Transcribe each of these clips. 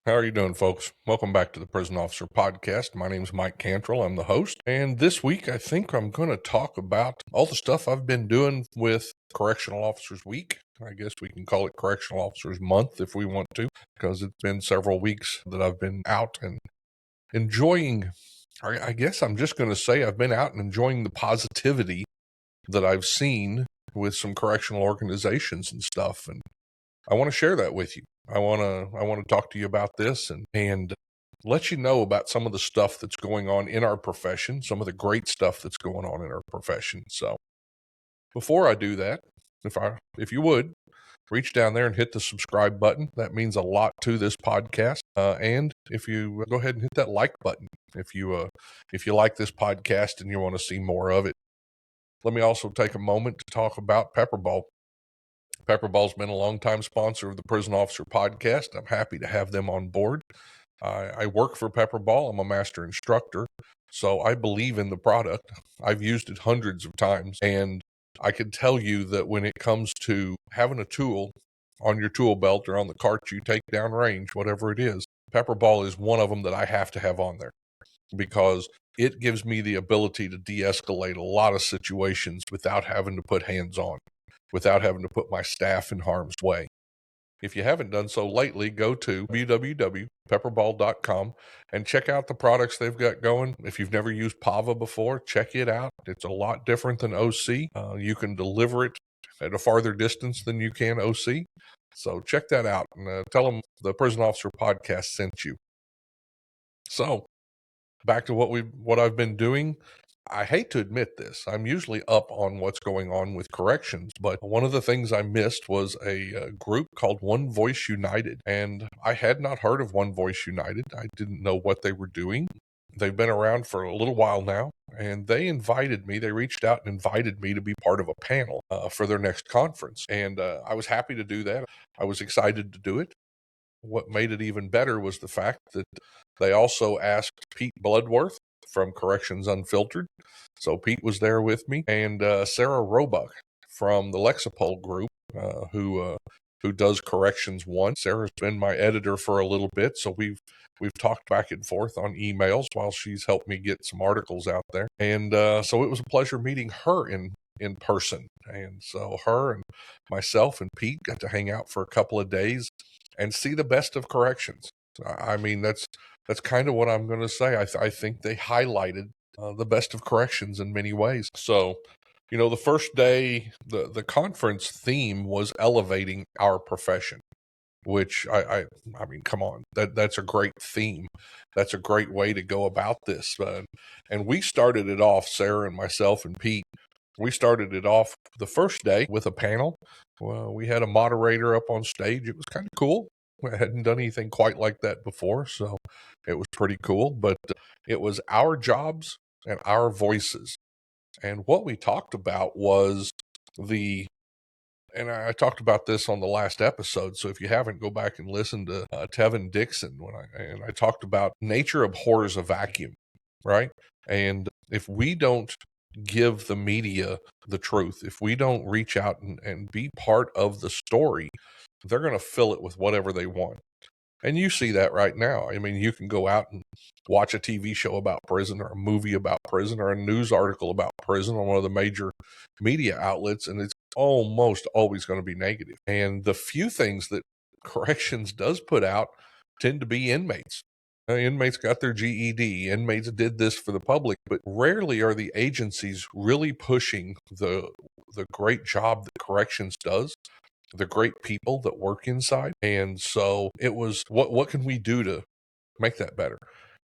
How are you doing, folks? Welcome back to the Prison Officer Podcast. My name is Mike Cantrell. I'm the host. And this week, I think I'm going to talk about all the stuff I've been doing with Correctional Officers Week. I guess we can call it Correctional Officers Month if we want to, because it's been several weeks that I've been out and enjoying. I guess I'm just going to say I've been out and enjoying the positivity that I've seen with some correctional organizations and stuff. And I want to share that with you. I want to talk to you about this and let you know about some of the stuff that's going on in our profession, some of the great stuff that's going on in our profession. So before I do that, if you would reach down there and hit the subscribe button, that means a lot to this podcast. And if you go ahead and hit that like button, if you like this podcast and you want to see more of it. Let me also take a moment to talk about Pepperball. Pepperball's been a longtime sponsor of the Prison Officer Podcast. I'm happy to have them on board. I work for Pepperball. I'm a master instructor, so I believe in the product. I've used it hundreds of times, and I can tell you that when it comes to having a tool on your tool belt or on the cart you take down range, whatever it is, Pepperball is one of them that I have to have on there because it gives me the ability to de-escalate a lot of situations without having to put hands on, without having to put my staff in harm's way. If you haven't done so lately, go to www.pepperball.com and check out the products they've got going. If you've never used Pava before, check it out. It's a lot different than OC. You can deliver it at a farther distance than you can OC. So check that out and tell them the Prison Officer Podcast sent you. So back to what I've been doing. I hate to admit this. I'm usually up on what's going on with corrections, but one of the things I missed was a group called One Voice United, and I had not heard of One Voice United. I didn't know what they were doing. They've been around for a little while now, and they reached out and invited me to be part of a panel for their next conference, and I was happy to do that. I was excited to do it. What made it even better was the fact that they also asked Pete Bloodworth from Corrections Unfiltered. So Pete was there with me, and Sarah Roebuck from the Lexapol group, who does Corrections One. Sarah's been my editor for a little bit, so we've talked back and forth on emails while she's helped me get some articles out there. And so it was a pleasure meeting her in person. And so her and myself and Pete got to hang out for a couple of days and see the best of corrections. I mean, that's kind of what I'm going to say. I think they highlighted the best of corrections in many ways. So, the first day, the conference theme was elevating our profession, which I mean, come on, that's a great theme. That's a great way to go about this. And we started it off, Sarah and myself and Pete. We started it off the first day with a panel. Well, we had a moderator up on stage. It was kind of cool. I hadn't done anything quite like that before, so it was pretty cool. But it was our jobs and our voices. And what we talked about was and I talked about this on the last episode, so if you haven't, go back and listen to Tevin Dixon and I talked about nature abhors a vacuum, right? And if we don't give the media the truth, if we don't reach out and be part of the story, they're going to fill it with whatever they want. And you see that right now. I mean, you can go out and watch a TV show about prison or a movie about prison or a news article about prison on one of the major media outlets, and it's almost always going to be negative. And the few things that corrections does put out tend to be inmates. Inmates got their GED. Inmates did this for the public, but rarely are the agencies really pushing the great job that corrections does, the great people that work inside. And so it was, what can we do to make that better?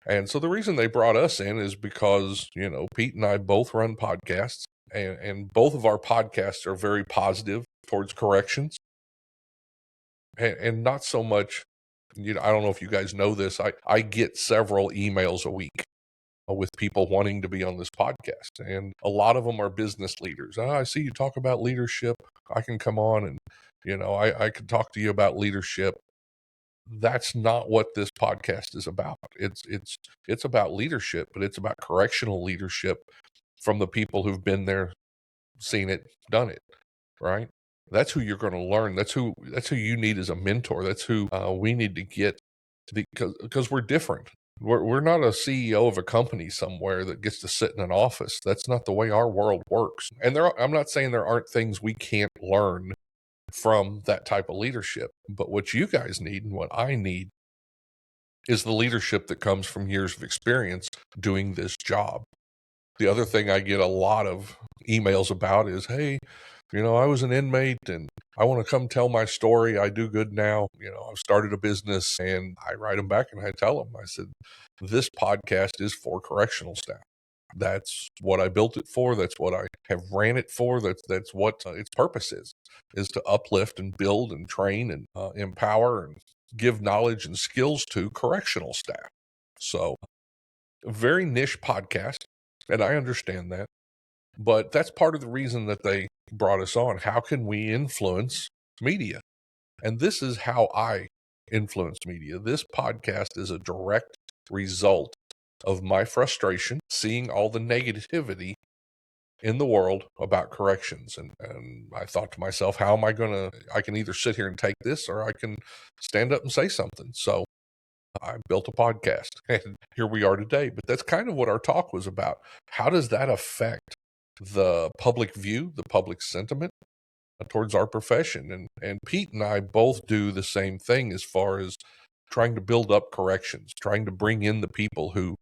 And so the reason they brought us in is because, Pete and I both run podcasts, and both of our podcasts are very positive towards corrections. And not so much, I don't know if you guys know this, I get several emails a week with people wanting to be on this podcast. And a lot of them are business leaders. I see you talk about leadership. I can come on and, I can talk to you about leadership. That's not what this podcast is about. It's about leadership, but it's about correctional leadership from the people who've been there, seen it, done it, right? That's who you're going to learn. That's who you need as a mentor. That's who we need to get because we're different. We're not a CEO of a company somewhere that gets to sit in an office. That's not the way our world works. And I'm not saying there aren't things we can't learn from that type of leadership, but what you guys need and what I need is the leadership that comes from years of experience doing this job. The other thing I get a lot of emails about is, hey, I was an inmate and I want to come tell my story. I do good now. I've started a business, and I write them back and I tell them, I said, this podcast is for correctional staff. That's what I built it for. That's what I have ran it for. That's what its purpose is to uplift and build and train and empower and give knowledge and skills to correctional staff. So, a very niche podcast, and I understand that. But that's part of the reason that they brought us on. How can we influence media? And this is how I influence media. This podcast is a direct result of my frustration seeing all the negativity in the world about corrections. And I thought to myself, how am I I can either sit here and take this, or I can stand up and say something. So I built a podcast, and here we are today. But that's kind of what our talk was about. How does that affect the public view, the public sentiment towards our profession? And Pete and I both do the same thing as far as trying to build up corrections, trying to bring in the people who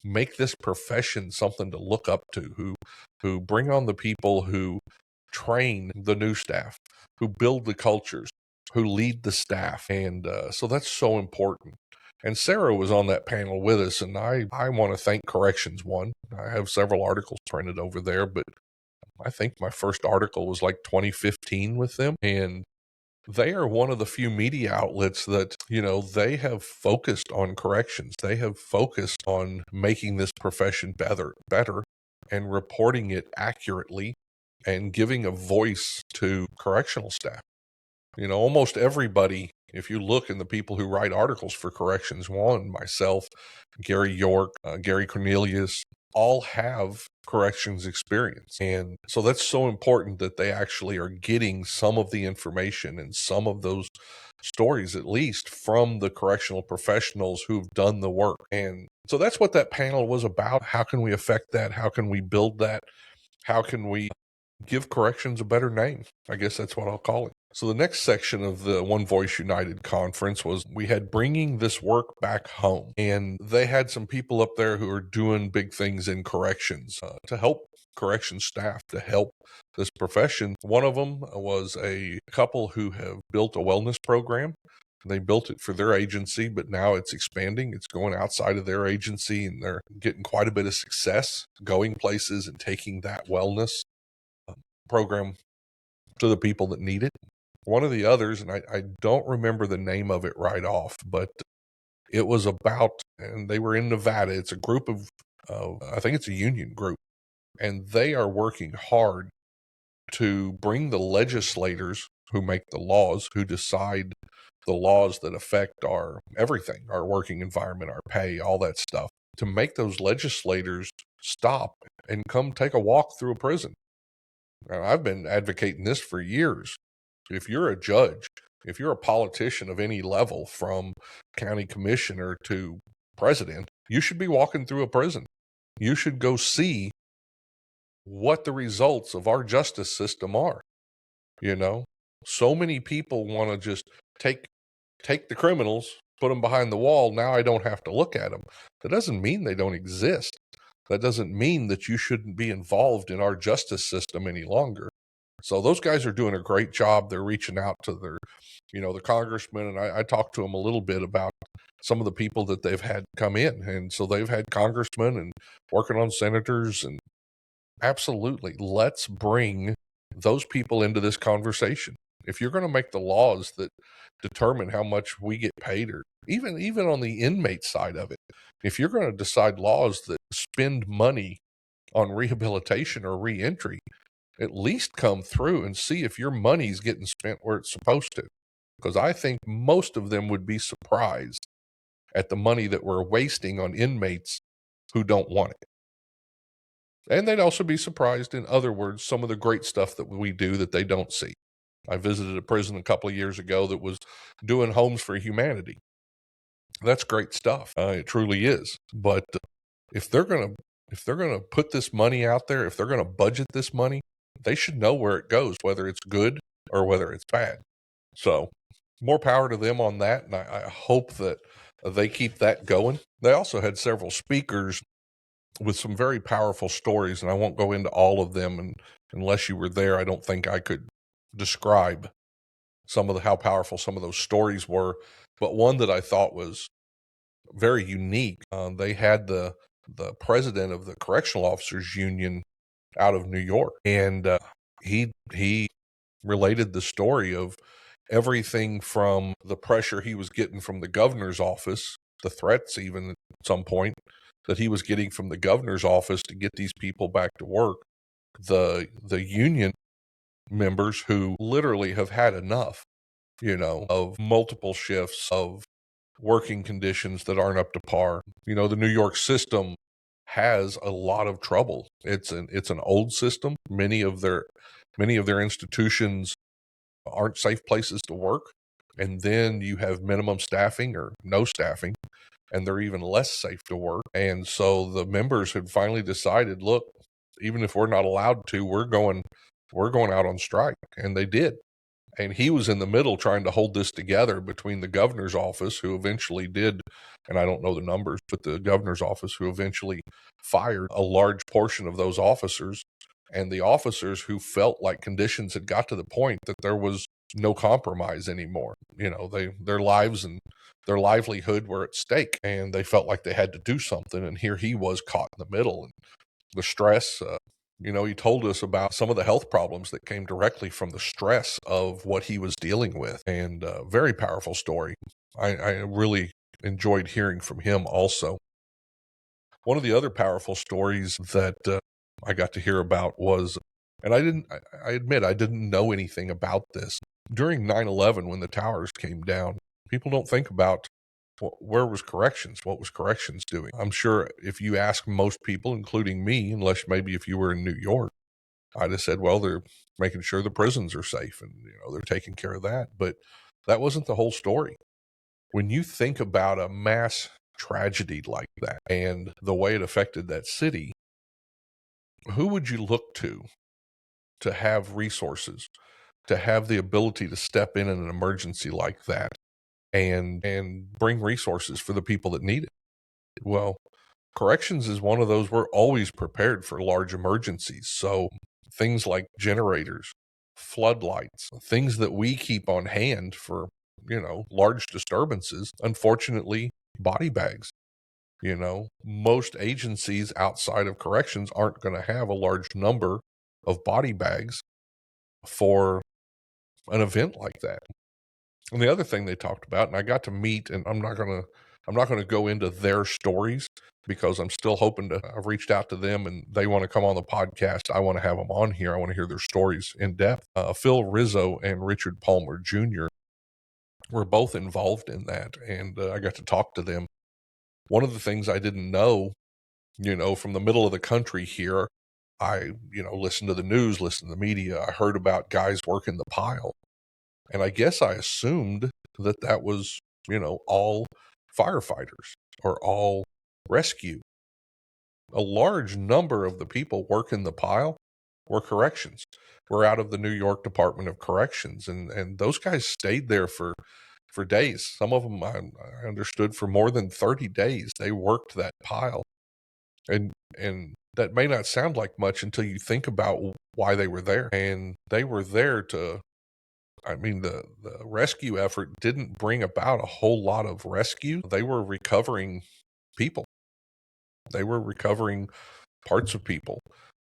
make this profession something to look up to, who bring on the people who train the new staff, who build the cultures, who lead the staff. And so that's so important. And Sarah was on that panel with us, and I want to thank Corrections One. I have several articles printed over there, but I think my first article was like 2015 with them. And they are one of the few media outlets that, they have focused on corrections. They have focused on making this profession better, and reporting it accurately and giving a voice to correctional staff. Almost everybody, if you look in the people who write articles for Corrections One, myself, Gary York, Gary Cornelius, all have corrections experience. And so that's so important that they actually are getting some of the information and some of those stories, at least, from the correctional professionals who've done the work. And so that's what that panel was about. How can we affect that? How can we build that? How can we give corrections a better name? I guess that's what I'll call it. So the next section of the One Voice United conference was, we had bringing this work back home. And they had some people up there who are doing big things in corrections to help corrections staff, to help this profession. One of them was a couple who have built a wellness program. They built it for their agency, but now it's expanding. It's going outside of their agency, and they're getting quite a bit of success going places and taking that wellness program to the people that need it. One of the others, and I don't remember the name of it right off, but it was about, and they were in Nevada. It's a group of, I think it's a union group, and they are working hard to bring the legislators who make the laws, who decide the laws that affect our everything, our working environment, our pay, all that stuff, to make those legislators stop and come take a walk through a prison. Now, I've been advocating this for years. If you're a judge, if you're a politician of any level, from county commissioner to president, you should be walking through a prison. You should go see what the results of our justice system are. So many people want to just take the criminals, put them behind the wall. Now I don't have to look at them. That doesn't mean they don't exist. That doesn't mean that you shouldn't be involved in our justice system any longer. So those guys are doing a great job. They're reaching out to the congressmen, and I talked to them a little bit about some of the people that they've had come in. And so they've had congressmen and working on senators, and absolutely, let's bring those people into this conversation. If you're going to make the laws that determine how much we get paid, or even on the inmate side of it, if you're going to decide laws that spend money on rehabilitation or reentry, at least come through and see if your money's getting spent where it's supposed to. Because I think most of them would be surprised at the money that we're wasting on inmates who don't want it. And they'd also be surprised, in other words, some of the great stuff that we do that they don't see. I visited a prison a couple of years ago that was doing homes for humanity. That's great stuff. It truly is. But if they're gonna if they're gonna put this money out there, if they're gonna budget this money, they should know where it goes, whether it's good or whether it's bad. So more power to them on that, and I hope that they keep that going. They also had several speakers with some very powerful stories, and I won't go into all of them. And unless you were there, I don't think I could describe some of how powerful some of those stories were. But one that I thought was very unique. They had the president of the Correctional Officers Union out of New York, and he related the story of everything from the pressure he was getting from the governor's office, the threats even at some point that he was getting from the governor's office to get these people back to work, the union members who literally have had enough, of multiple shifts, of working conditions that aren't up to par. The New York system has a lot of trouble. It's an old system. Many of their institutions aren't safe places to work. And then you have minimum staffing or no staffing, and they're even less safe to work. And so the members had finally decided, look, even if we're not allowed to, we're going out on strike. And they did. And he was in the middle trying to hold this together between the governor's office, who eventually did, and I don't know the numbers, but the governor's office, who eventually fired a large portion of those officers, and the officers who felt like conditions had got to the point that there was no compromise anymore. Their lives and their livelihood were at stake, and they felt like they had to do something. And here he was caught in the middle, and the stress. He told us about some of the health problems that came directly from the stress of what he was dealing with, and very powerful story. I really enjoyed hearing from him also. One of the other powerful stories that I got to hear about was, and I admit I didn't know anything about this. During 9/11, when the towers came down, people don't think about where was corrections? What was corrections doing? I'm sure if you ask most people, including me, unless maybe if you were in New York, I'd have said, well, they're making sure the prisons are safe and, they're taking care of that. But that wasn't the whole story. When you think about a mass tragedy like that and the way it affected that city, who would you look to have resources, to have the ability to step in an emergency like that and bring resources for the people that need it? Well, corrections is one of those. We're always prepared for large emergencies. So things like generators, floodlights, things that we keep on hand for, large disturbances. Unfortunately, body bags. Most agencies outside of corrections aren't going to have a large number of body bags for an event like that. And the other thing they talked about, and I got to meet, and I'm not going to go into their stories because I'm still hoping to. I've reached out to them, and they want to come on the podcast. I want to have them on here. I want to hear their stories in depth. Phil Rizzo and Richard Palmer Jr. were both involved in that, and I got to talk to them. One of the things I didn't know, from the middle of the country here, I, listened to the news, listened to the media. I heard about guys working the pile. And I guess I assumed that was, all firefighters or all rescue. A large number of the people working the pile were corrections. Were out of the New York Department of Corrections. And those guys stayed there for days. Some of them, I understood, for more than 30 days. They worked that pile. And that may not sound like much until you think about why they were there. And they were there the rescue effort didn't bring about a whole lot of rescue. They were recovering people. They were recovering parts of people.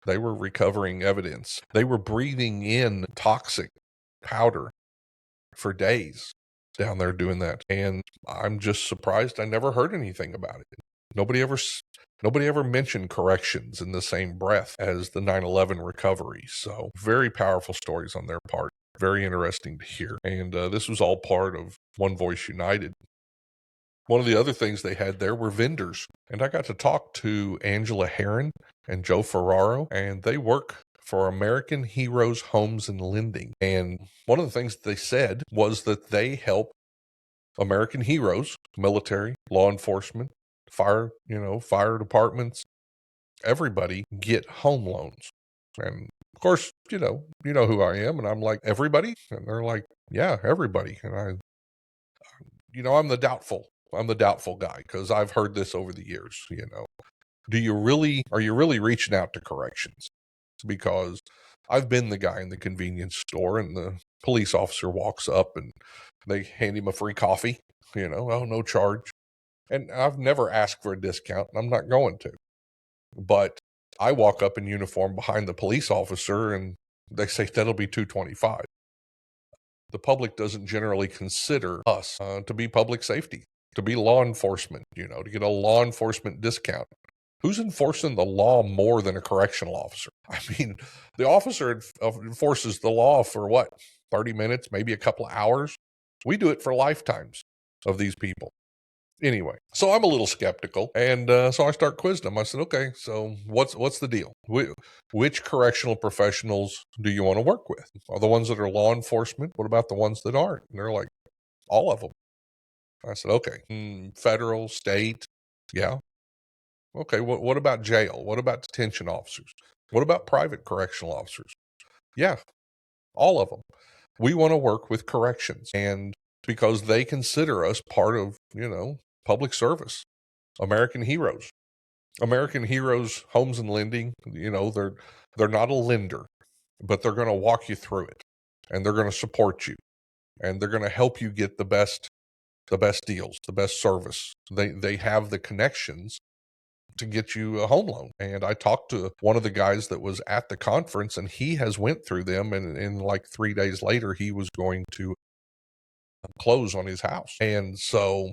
They were recovering evidence. They were breathing in toxic powder for days down there doing that. And I'm just surprised I never heard anything about it. Nobody ever mentioned corrections in the same breath as the 9/11 recovery. So very powerful stories on their part. Very interesting to hear. And this was all part of One Voice United. One of the other things they had there were vendors. And I got to talk to Angela Herron and Joe Ferraro, and they work for American Heroes Homes and Lending. And one of the things that they said was that they help American heroes, military, law enforcement, fire departments, everybody get home loans. And of course, you know who I am. And I'm like, everybody? And they're like, yeah, everybody. And I'm the doubtful guy because I've heard this over the years, are you really reaching out to corrections? Because I've been the guy in the convenience store and the police officer walks up and they hand him a free coffee, oh, no charge. And I've never asked for a discount and I'm not going to. But I walk up in uniform behind the police officer and they say that'll be $225. The public doesn't generally consider us to be public safety, to be law enforcement, to get a law enforcement discount. Who's enforcing the law more than a correctional officer? I mean, the officer enforces the law for what, 30 minutes, maybe a couple of hours? We do it for lifetimes of these people. Anyway, so I'm a little skeptical, and so I start quizzing them. I said, okay, so what's the deal? Which correctional professionals do you want to work with? Are the ones that are law enforcement? What about the ones that aren't? And they're like, all of them. I said, okay, federal, state, yeah. Okay, what about jail? What about detention officers? What about private correctional officers? Yeah, all of them. We want to work with corrections, and because they consider us part of, public service. American heroes. American heroes, homes and lending, they're not a lender, but they're going to walk you through it, and they're going to support you, and they're going to help you get the best deals, the best service. They have the connections to get you a home loan. And I talked to one of the guys that was at the conference, and he has went through them, and in like 3 days later he was going to close on his house. And so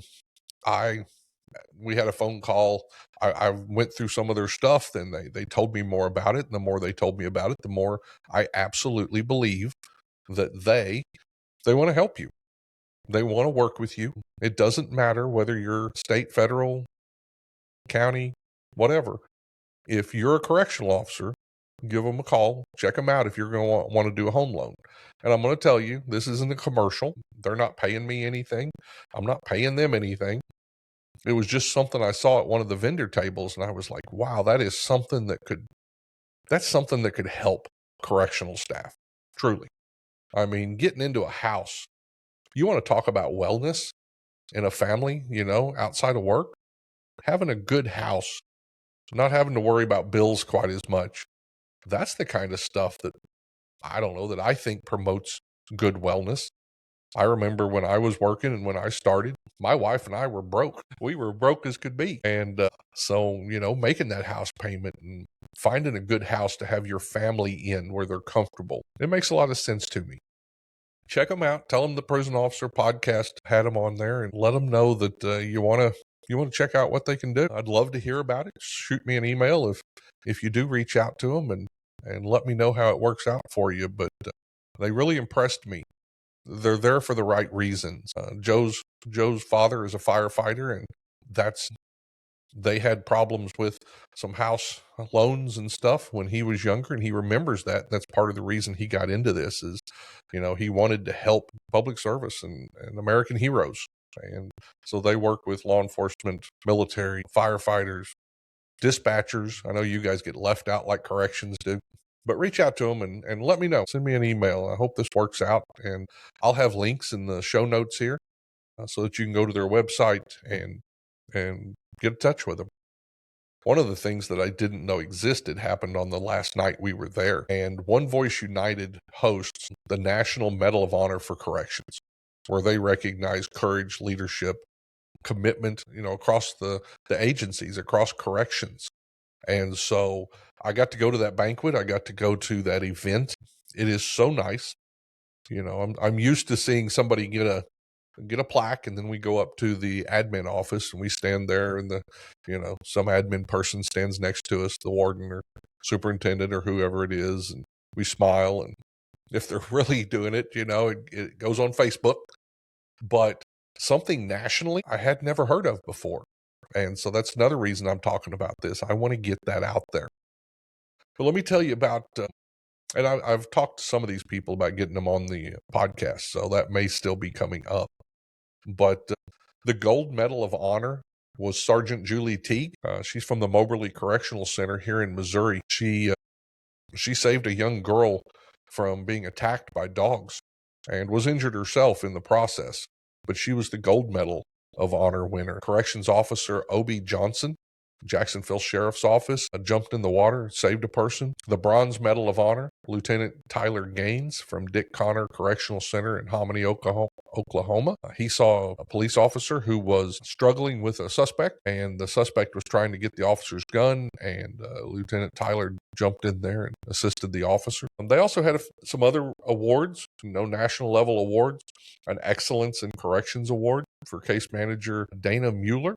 we had a phone call. I went through some of their stuff, and they told me more about it. And the more they told me about it, the more I absolutely believe that they want to help you. They want to work with you. It doesn't matter whether you're state, federal, county, whatever. If you're a correctional officer, give them a call, check them out if you're going to want to do a home loan. And I'm going to tell you, this isn't a commercial. They're not paying me anything. I'm not paying them anything. It was just something I saw at one of the vendor tables, and I was like, wow, that's something that could help correctional staff. Truly. I mean, getting into a house, you want to talk about wellness in a family, outside of work, having a good house, not having to worry about bills quite as much. That's the kind of stuff that that I think promotes good wellness. I remember when I was working and when I started, my wife and I were broke. We were broke as could be. And so, making that house payment and finding a good house to have your family in where they're comfortable, it makes a lot of sense to me. Check them out. Tell them the Prison Officer podcast had them on there, and let them know that you want to check out what they can do. I'd love to hear about it. Shoot me an email if you do reach out to them, and let me know how it works out for you. But they really impressed me. They're there for the right reasons. Joe's father is a firefighter, and they had problems with some house loans and stuff when he was younger, and he remembers that. That's part of the reason he got into this is, he wanted to help public service and American heroes. And so they work with law enforcement, military, firefighters, dispatchers. I know you guys get left out like corrections do. But reach out to them and let me know. Send me an email. I hope this works out. And I'll have links in the show notes here so that you can go to their website and get in touch with them. One of the things that I didn't know existed happened on the last night we were there. And One Voice United hosts the National Medal of Honor for Corrections, where they recognize courage, leadership, commitment, across the agencies, across corrections. And so I got to go to that banquet. I got to go to that event. It is so nice. I'm used to seeing somebody get a plaque, and then we go up to the admin office and we stand there, and some admin person stands next to us, the warden or superintendent or whoever it is, and we smile. And if they're really doing it, it goes on Facebook. But something nationally I had never heard of before. And so that's another reason I'm talking about this. I want to get that out there. But let me tell you about, and I've talked to some of these people about getting them on the podcast, so that may still be coming up. But the gold medal of honor was Sergeant Julie Teague. She's from the Moberly Correctional Center here in Missouri. She saved a young girl from being attacked by dogs and was injured herself in the process. But she was the gold medal of honor winner. Corrections Officer Obie Johnson, Jacksonville Sheriff's Office, jumped in the water, saved a person. The bronze medal of honor, Lieutenant Tyler Gaines from Dick Connor Correctional Center in Hominy, Oklahoma. He saw a police officer who was struggling with a suspect, and the suspect was trying to get the officer's gun, and Lieutenant Tyler jumped in there and assisted the officer. They also had some other awards, national level awards, an Excellence in Corrections Award for case manager Dana Mueller,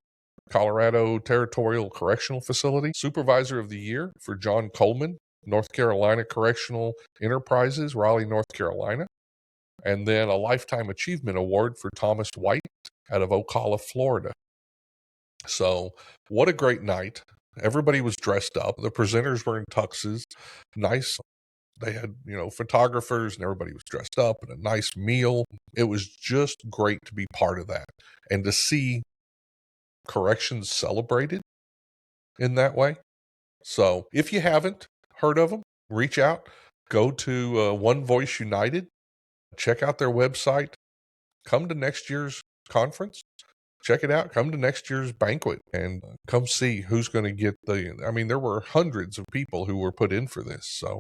Colorado Territorial Correctional Facility, Supervisor of the Year for John Coleman, North Carolina Correctional Enterprises, Raleigh, North Carolina, and then a Lifetime Achievement Award for Thomas White out of Ocala, Florida. So, what a great night. Everybody was dressed up. The presenters were in tuxes, nice. They had, photographers, and everybody was dressed up, and a nice meal. It was just great to be part of that and to see corrections celebrated in that way. So if you haven't heard of them, reach out, go to One Voice United, check out their website, come to next year's conference, check it out, come to next year's banquet, and come see who's going to get there were hundreds of people who were put in for this. So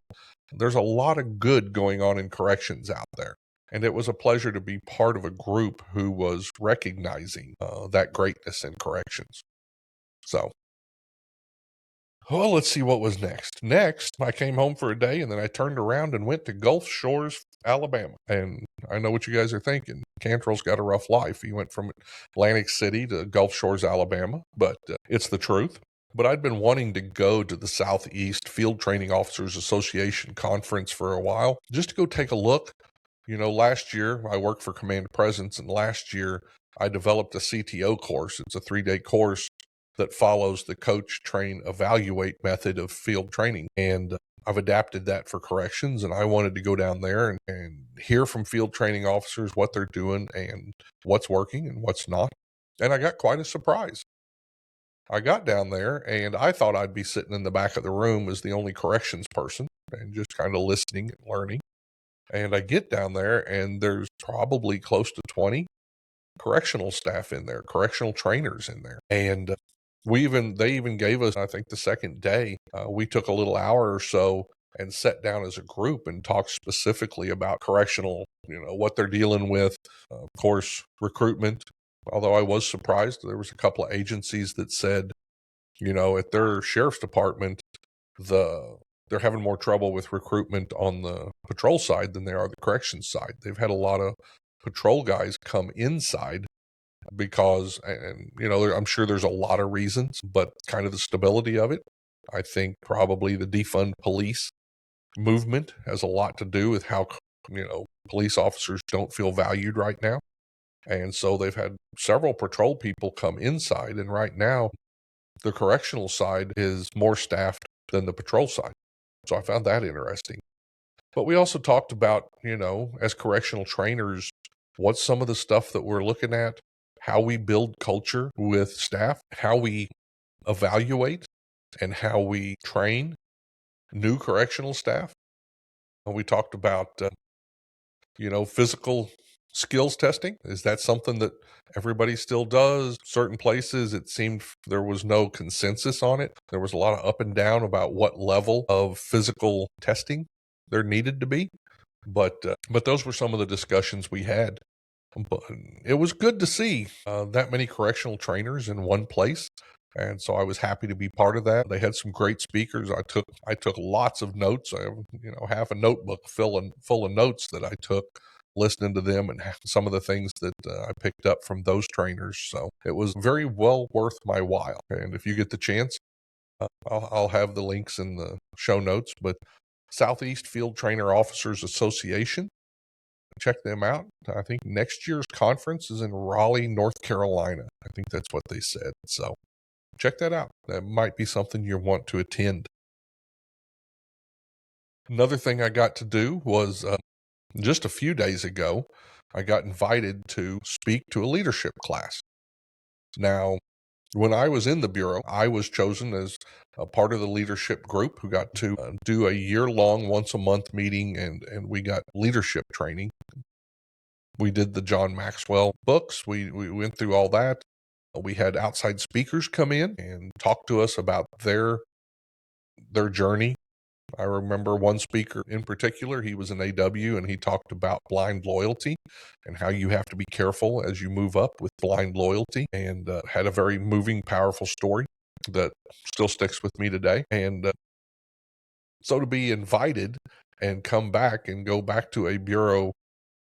there's a lot of good going on in corrections out there. And it was a pleasure to be part of a group who was recognizing that greatness in corrections. So, well, let's see what was next. Next, I came home for a day, and then I turned around and went to Gulf Shores, Alabama. And I know what you guys are thinking. Cantrell's got a rough life. He went from Atlantic City to Gulf Shores, Alabama, but it's the truth. But I'd been wanting to go to the Southeast Field Training Officers Association conference for a while, just to go take a look. Last year I worked for Command Presence, and last year I developed a CTO course. It's a 3-day course that follows the coach, train, evaluate method of field training. And I've adapted that for corrections, and I wanted to go down there and hear from field training officers what they're doing and what's working and what's not. And I got quite a surprise. I got down there, and I thought I'd be sitting in the back of the room as the only corrections person and just kind of listening and learning. And I get down there, and there's probably close to 20 correctional staff in there, correctional trainers in there. And they even gave us, I think the second day, we took a little hour or so and sat down as a group and talked specifically about correctional, what they're dealing with, of course, recruitment. Although I was surprised, there was a couple of agencies that said, at their sheriff's department, they're having more trouble with recruitment on the patrol side than they are the corrections side. They've had a lot of patrol guys come inside because, and I'm sure there's a lot of reasons, but kind of the stability of it. I think probably the defund police movement has a lot to do with how, police officers don't feel valued right now. And so they've had several patrol people come inside, and right now the correctional side is more staffed than the patrol side. So I found that interesting. But we also talked about, as correctional trainers, what's some of the stuff that we're looking at, how we build culture with staff, how we evaluate, and how we train new correctional staff. And we talked about, physical skills testing. Is that something that everybody still does? Certain places, it seemed there was no consensus on it. There was a lot of up and down about what level of physical testing there needed to be. But those were some of the discussions we had. But it was good to see that many correctional trainers in one place. And so I was happy to be part of that. They had some great speakers. I took lots of notes. I have, half a notebook full of notes that I took listening to them and some of the things that I picked up from those trainers. So it was very well worth my while. And if you get the chance, I'll have the links in the show notes. But Southeast Field Trainer Officers Association, check them out. I think next year's conference is in Raleigh, North Carolina. I think that's what they said. So check that out. That might be something you want to attend. Another thing I got to do was just a few days ago, I got invited to speak to a leadership class. Now, when I was in the Bureau, I was chosen as a part of the leadership group who got to do a year-long, once-a-month meeting, and we got leadership training. We did the John Maxwell books. We went through all that. We had outside speakers come in and talk to us about their journey. I remember one speaker in particular, he was an AW, and he talked about blind loyalty and how you have to be careful as you move up with blind loyalty, and had a very moving, powerful story that still sticks with me today. And so to be invited and come back and go back to a Bureau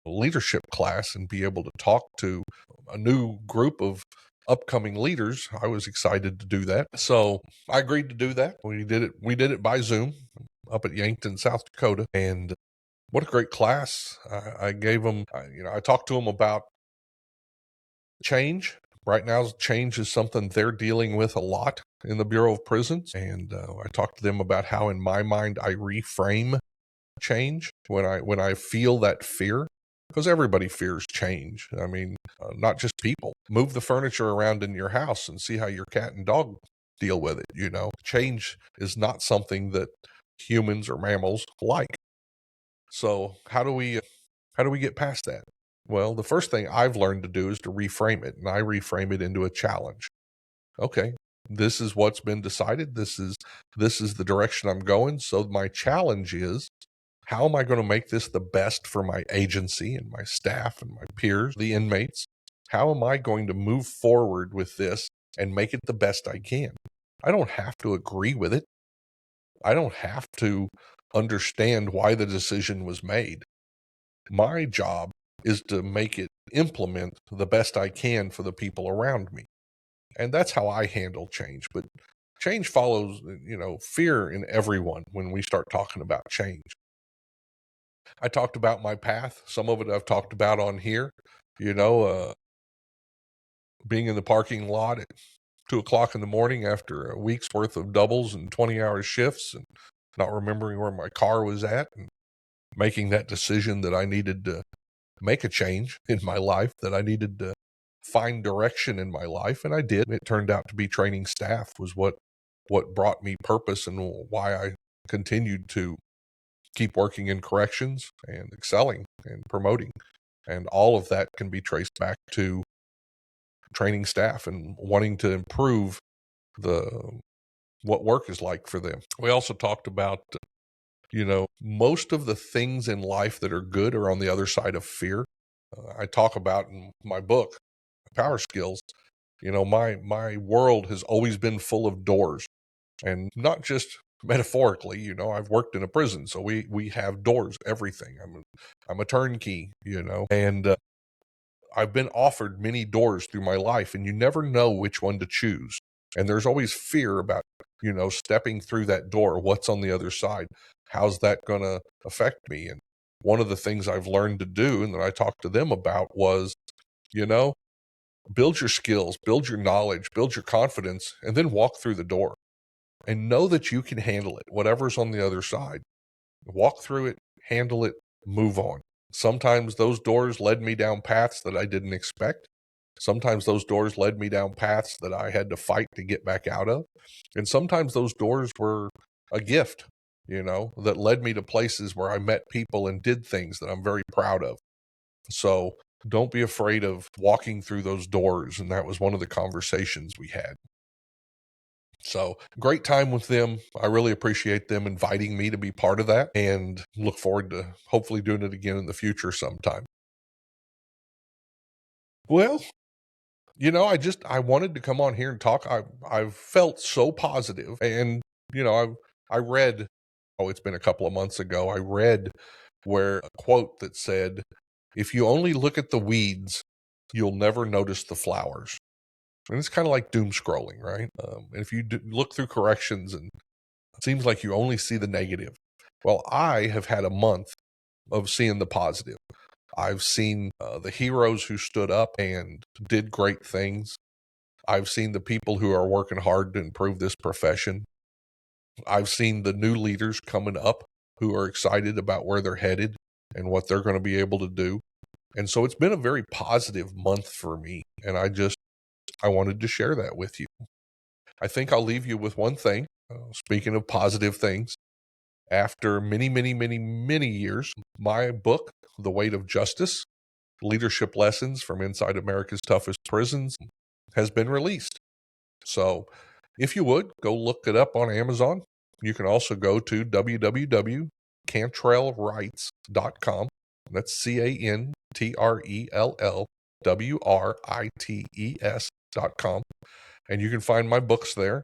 leadership class and be able to talk to a new group of upcoming leaders, I was excited to do that. So I agreed to do that. We did it by Zoom up at Yankton, South Dakota. And what a great class. I gave them, I talked to them about change. Right now, change is something they're dealing with a lot in the Bureau of Prisons. And I talked to them about how, in my mind, I reframe change when I feel that fear, because everybody fears change. I mean, not just people. Move the furniture around in your house and see how your cat and dog deal with it. Change is not something that humans or mammals like. So how do we get past that? Well, the first thing I've learned to do is to reframe it, and I reframe it into a challenge. Okay, this is what's been decided. This is the direction I'm going. So my challenge is, how am I going to make this the best for my agency and my staff and my peers, the inmates? How am I going to move forward with this and make it the best I can? I don't have to agree with it. I don't have to understand why the decision was made. My job is to make it implement the best I can for the people around me. And that's how I handle change. But change follows, fear in everyone when we start talking about change. I talked about my path. Some of it I've talked about on here, being in the parking lot at 2:00 in the morning after a week's worth of doubles and 20-hour shifts, and not remembering where my car was at, and making that decision that I needed to make a change in my life, that I needed to find direction in my life. And I did. It turned out to be training staff was what brought me purpose, and why I continued to keep working in corrections and excelling and promoting. And all of that can be traced back to training staff and wanting to improve what work is like for them. We also talked about, most of the things in life that are good are on the other side of fear. I talk about in my book, Power Skills, my world has always been full of doors, and not just metaphorically. I've worked in a prison, so we have doors, everything. I'm a turnkey, and I've been offered many doors through my life, and you never know which one to choose. And there's always fear about, stepping through that door. What's on the other side? How's that going to affect me? And one of the things I've learned to do, and that I talked to them about, was, build your skills, build your knowledge, build your confidence, and then walk through the door and know that you can handle it, whatever's on the other side. Walk through it, handle it, move on. Sometimes those doors led me down paths that I didn't expect. Sometimes those doors led me down paths that I had to fight to get back out of. And sometimes those doors were a gift, that led me to places where I met people and did things that I'm very proud of. So don't be afraid of walking through those doors. And that was one of the conversations we had. So great time with them. I really appreciate them inviting me to be part of that, and look forward to hopefully doing it again in the future sometime. Well, I wanted to come on here and talk. I've felt so positive, and I read, it's been a couple of months ago, I read where a quote that said, "If you only look at the weeds, you'll never notice the flowers." And it's kind of like doom scrolling, right? If you look through corrections, and it seems like you only see the negative. Well, I have had a month of seeing the positive. I've seen the heroes who stood up and did great things. I've seen the people who are working hard to improve this profession. I've seen the new leaders coming up who are excited about where they're headed and what they're going to be able to do. And so it's been a very positive month for me. And I wanted to share that with you. I think I'll leave you with one thing. Speaking of positive things, after many, many, many, many years, my book, The Weight of Justice, Leadership Lessons from Inside America's Toughest Prisons, has been released. So if you would, go look it up on Amazon. You can also go to www.cantrellwrites.com. That's CantrellWrites.com. And you can find my books there,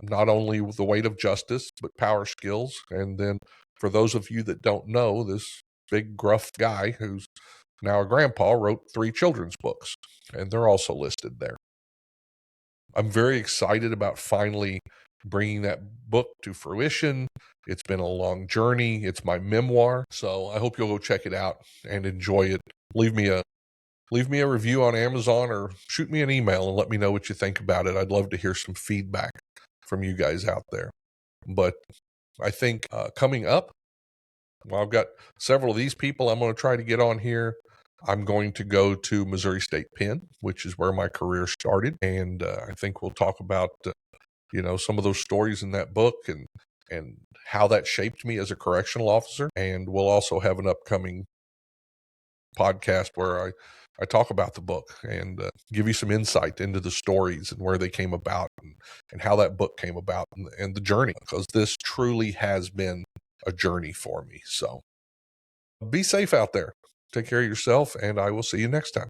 not only The Weight of Justice, but Power Skills. And then for those of you that don't know, this big gruff guy who's now a grandpa wrote 3 children's books, and they're also listed there. I'm very excited about finally bringing that book to fruition. It's been a long journey. It's my memoir. So I hope you'll go check it out and enjoy it. Leave me a review on Amazon or shoot me an email and let me know what you think about it. I'd love to hear some feedback from you guys out there. But I think coming up, well, I've got several of these people I'm going to try to get on here. I'm going to go to Missouri State Pen, which is where my career started. And I think we'll talk about, some of those stories in that book and how that shaped me as a correctional officer. And we'll also have an upcoming podcast where I talk about the book and give you some insight into the stories and where they came about and how that book came about and the journey, because this truly has been a journey for me. So be safe out there. Take care of yourself, and I will see you next time.